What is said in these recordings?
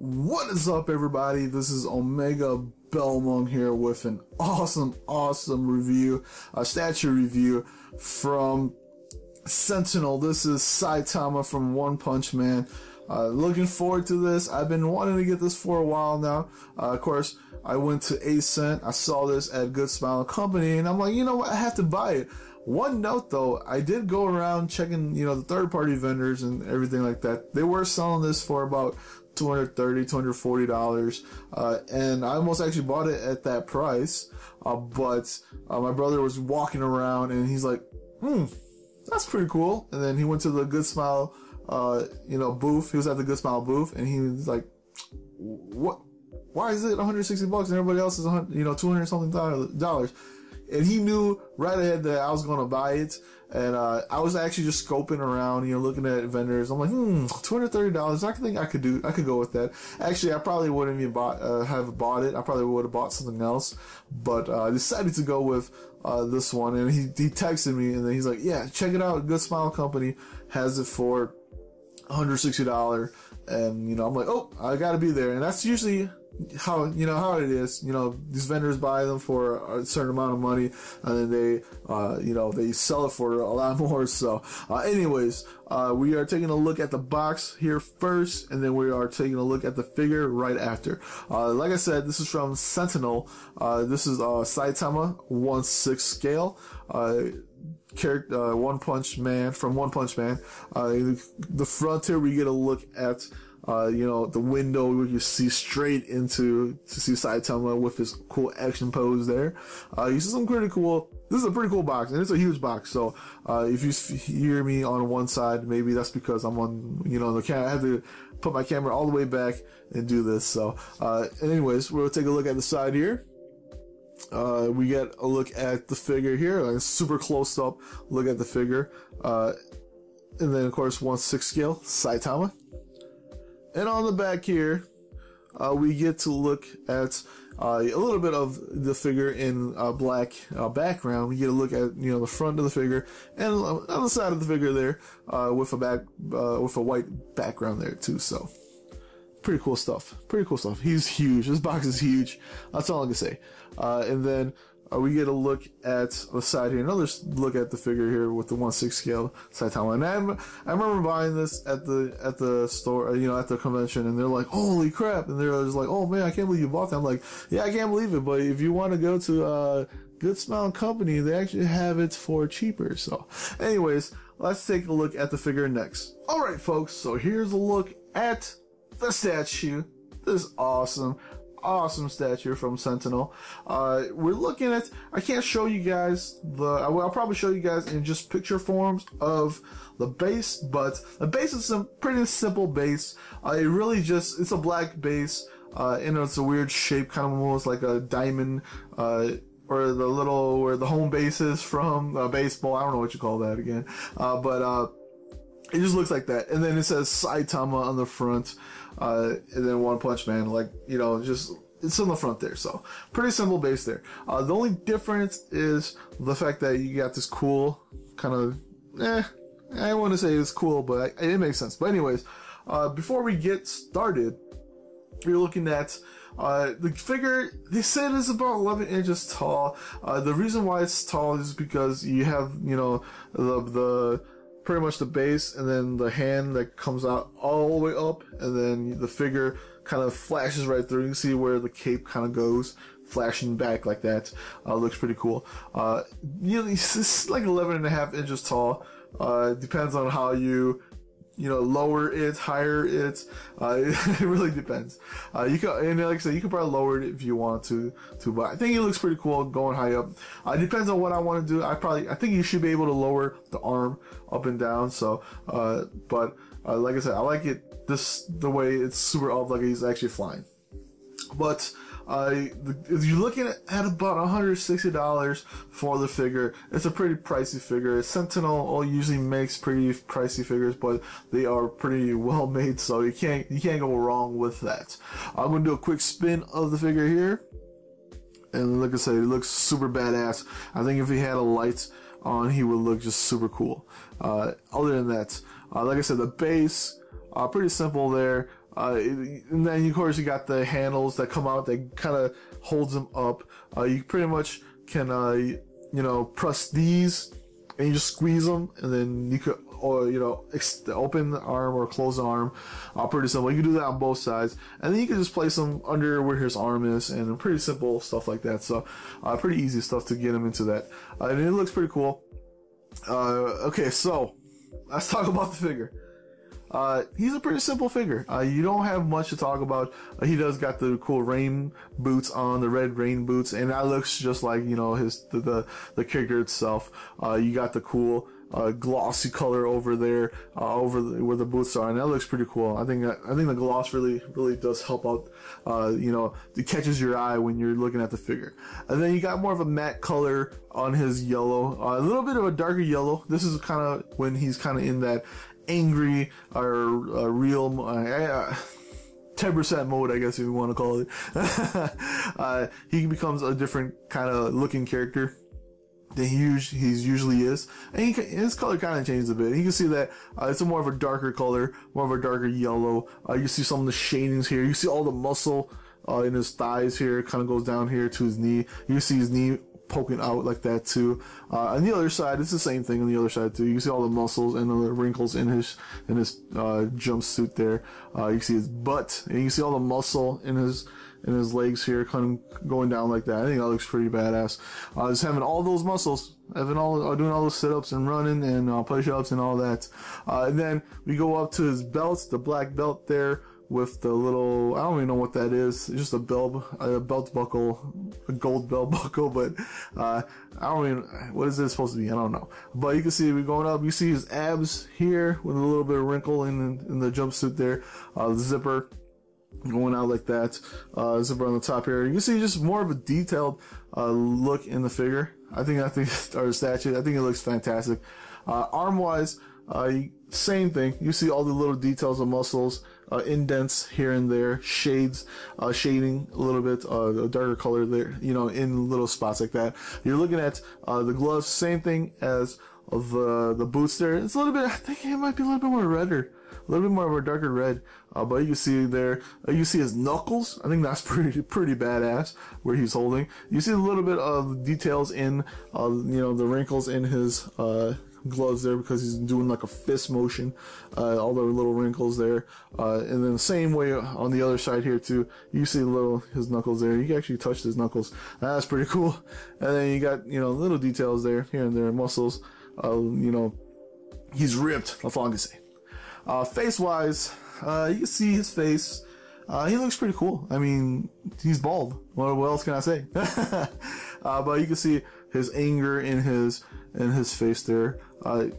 What is up, everybody? This is Omega Belmont here with an awesome review, a statue review from Sentinel. This is Saitama from One Punch Man. Looking forward to this. I've been wanting to get this for a while now. Of course, I went to A-Cent. I saw this at Good Smile Company, and I'm like, you know what? I have to buy it. One note though, I did go around checking, the third-party vendors and everything like that. They were selling this for about $230, $240, and I almost actually bought it at that price. But my brother was walking around and he's like, that's pretty cool. And then he went to the Good Smile, booth. He was at the Good Smile booth, and he was like, "What? Why is it $160 and everybody else is $200 something dollars?" And he knew right ahead that I was going to buy it. And I was actually just scoping around, looking at vendors. I'm like, $230. I think I could go with that. Actually, I probably wouldn't even have bought it. I probably would have bought something else. But I decided to go with this one. And he texted me, and then he's like, yeah, check it out. Good Smile Company has it for $160. And, I'm like, oh, I got to be there. And that's usually how it is. These vendors buy them for a certain amount of money, and then they sell it for a lot more. So anyways, we are taking a look at the box here first, and then we are taking a look at the figure right after. Like I said, this is from Sentinel. This is Saitama 1/6 scale. Character One Punch Man from One Punch Man. The front here, we get a look at the window where you see straight to see Saitama with his cool action pose there. You see some pretty cool. This is a pretty cool box, and it's a huge box. So if you hear me on one side, maybe that's because I'm on the camera. I have to put my camera all the way back and do this. So anyways, we'll take a look at the side here. We get a look at the figure here, like a super close up look at the figure, and then of course 1/6 scale Saitama. And on the back here, we get to look at a little bit of the figure in black background. We get a look at the front of the figure, and on the side of the figure there, with a white background there too. So pretty cool stuff. He's huge. This box is huge. That's all I can say. And then we get a look at the side here. Another look at the figure here with the 1/6 scale Saitama. And I remember buying this at the store, at the convention, and they're like, "Holy crap!" And they're just like, "Oh man, I can't believe you bought that." I'm like, "Yeah, I can't believe it." But if you want to go to Good Smile Company, they actually have it for cheaper. So, anyways, let's take a look at the figure next. All right, folks. So here's a look at the statue. This is awesome statue from Sentinel. We're looking at, I can't show you guys I'll probably show you guys in just picture forms of the base, but the base is a pretty simple base. It really just, it's a black base, and it's a weird shape, kind of almost like a diamond, or where the home base is from baseball. I don't know what you call that again. But it just looks like that. And then it says Saitama on the front, and then One Punch Man, just, it's on the front there. So pretty simple base there. The only difference is the fact that you got this cool kind of, I want to say it's cool, but it makes sense. But anyways, before we get started, we're looking at the figure. They said it's about 11 inches tall. The reason why it's tall is because you have, the pretty much the base, and then the hand that comes out all the way up, and then the figure kind of flashes right through. You can see where the cape kind of goes, flashing back like that. Looks pretty cool. It's like 11.5 inches tall. Depends on how you lower it, higher it. It really depends. You can, and like I said, you can probably lower it if you want to, but I think it looks pretty cool going high up. It depends on what I want to do. I think you should be able to lower the arm up and down. So, but like I said, I like it the way it's super up, like he's actually flying. But if you're looking at about $160 for the figure, it's a pretty pricey figure. Sentinel usually makes pretty pricey figures, but they are pretty well made, so you can't go wrong with that. I'm gonna do a quick spin of the figure here, and like I said, it looks super badass. I think if he had a light on, he would look just super cool. Other than that, like I said, the base, pretty simple there. And then of course you got the handles that come out that kind of holds him up. You pretty much can you know, press these and you just squeeze them, and then you could, or you know, open the arm or close the arm. Pretty simple. You can do that on both sides, and then you can just place them under where his arm is, and pretty simple stuff like that. So pretty easy stuff to get him into that, and it looks pretty cool. Okay, so let's talk about the figure. He's a pretty simple figure. You don't have much to talk about. He does got the cool rain boots on, the red rain boots, and that looks just like, you know, the character itself. You got the cool glossy color over there, where the boots are, and that looks pretty cool. I think the gloss really does help out. You know, it catches your eye when you're looking at the figure. And then you got more of a matte color on his yellow, a little bit of a darker yellow. This is kind of when he's kind of in that angry or real 10% mode, I guess if you want to call it. He becomes a different kind of looking character than he usually is, and his color kind of changes a bit. You can see that it's a more of a darker color, more of a darker yellow. You see some of the shadings here. You see all the muscle in his thighs here. It kind of goes down here to his knee. You see his knee poking out like that too. On the other side, it's the same thing on the other side too. You see all the muscles and the wrinkles in his jumpsuit there. You see his butt, and you see all the muscle in his legs here, kind of going down like that. I think that looks pretty badass. Just having all those muscles, doing all those sit-ups and running and push-ups and all that. And then we go up to his belt, the black belt there, with the little, I don't even know what that is. It's just a belt buckle, a gold belt buckle, but I don't even, what is this supposed to be? I don't know. But you can see we're going up. You see his abs here with a little bit of wrinkle in the jumpsuit there. The zipper going out like that. Zipper on the top here. You can see just more of a detailed look in the figure. I think or statue. I think it looks fantastic. Arm wise, same thing. You see all the little details of muscles, indents here and there, shading a little bit, a darker color there, you know, in little spots like that. You're looking at the gloves, same thing as the boots there. It's a little bit, I think it might be a little bit more redder, a little bit more of a darker red. But you can see there, you see his knuckles. I think that's pretty badass where he's holding. You see a little bit of details in, you know, the wrinkles in his gloves there, because he's doing like a fist motion, all the little wrinkles there, and then the same way on the other side here too. You see his knuckles there. You can actually touch his knuckles. That's pretty cool. And then you got, you know, little details there, here and there, muscles. You know, he's ripped. That's all I can say. Face wise, you can see his face. He looks pretty cool. I mean, he's bald. What else can I say? But you can see his anger in his face there. I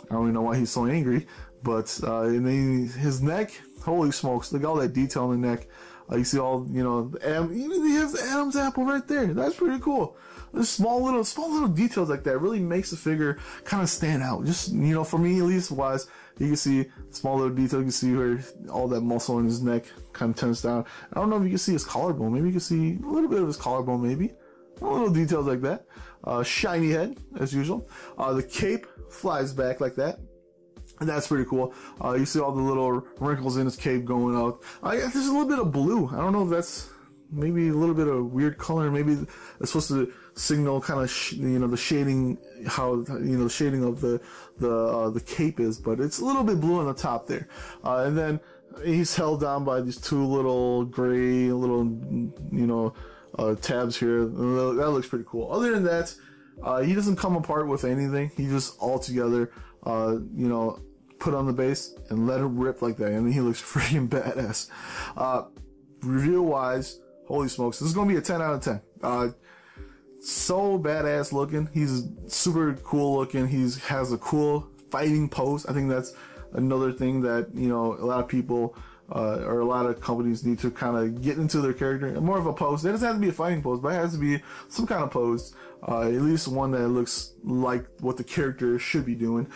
don't even know why he's so angry, but and then his neck, holy smokes, look at all that detail in the neck. You see all, you know, even he has the Adam's apple right there. That's pretty cool. There's small little details like that really makes the figure kind of stand out. Just, you know, for me at least wise, you can see small little detail. You can see where all that muscle in his neck kind of turns down. I don't know if you can see his collarbone. Maybe you can see a little bit of his collarbone, maybe. Little details like that. Shiny head, as usual. The cape flies back like that. And that's pretty cool. You see all the little wrinkles in his cape going out. There's a little bit of blue. I don't know if that's maybe a little bit of weird color. Maybe it's supposed to signal kind of, you know, the shading, how, you know, the shading of the cape is. But it's a little bit blue on the top there. And then he's held down by these two little gray, little, you know, tabs here. That looks pretty cool. Other than that, he doesn't come apart with anything. He just all together, you know, put on the base and let it rip like that. I mean, he looks freaking badass. Review wise, holy smokes, this is gonna be a 10 out of 10. So badass looking. He's super cool looking. He has a cool fighting pose. I think that's another thing that, you know, a lot of people or a lot of companies need to kind of get into their character. More of a pose. It doesn't have to be a fighting pose, but it has to be some kind of pose. At least one that looks like what the character should be doing.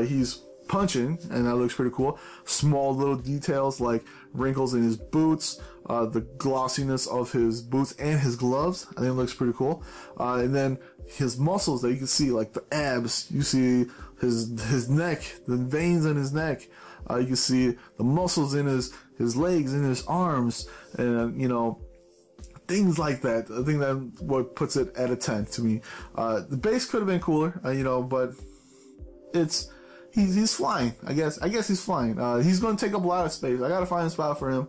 He's punching, and that looks pretty cool. Small little details like wrinkles in his boots, the glossiness of his boots and his gloves. I think it looks pretty cool. And then his muscles that you can see, like the abs. You see his neck, the veins in his neck. You can see the muscles in his his legs and his arms, and, you know, things like that. I think that what puts it at a 10 to me. The base could have been cooler, you know, but he's flying. I guess he's flying. He's going to take up a lot of space. I got to find a spot for him.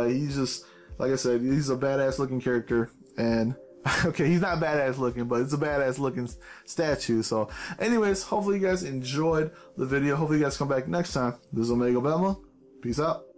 He's just, like I said, he's a badass looking character, and okay, he's not badass looking, but it's a badass looking statue. So anyways, hopefully you guys enjoyed the video. Hopefully you guys come back next time. This is Omega Belmo. Peace out.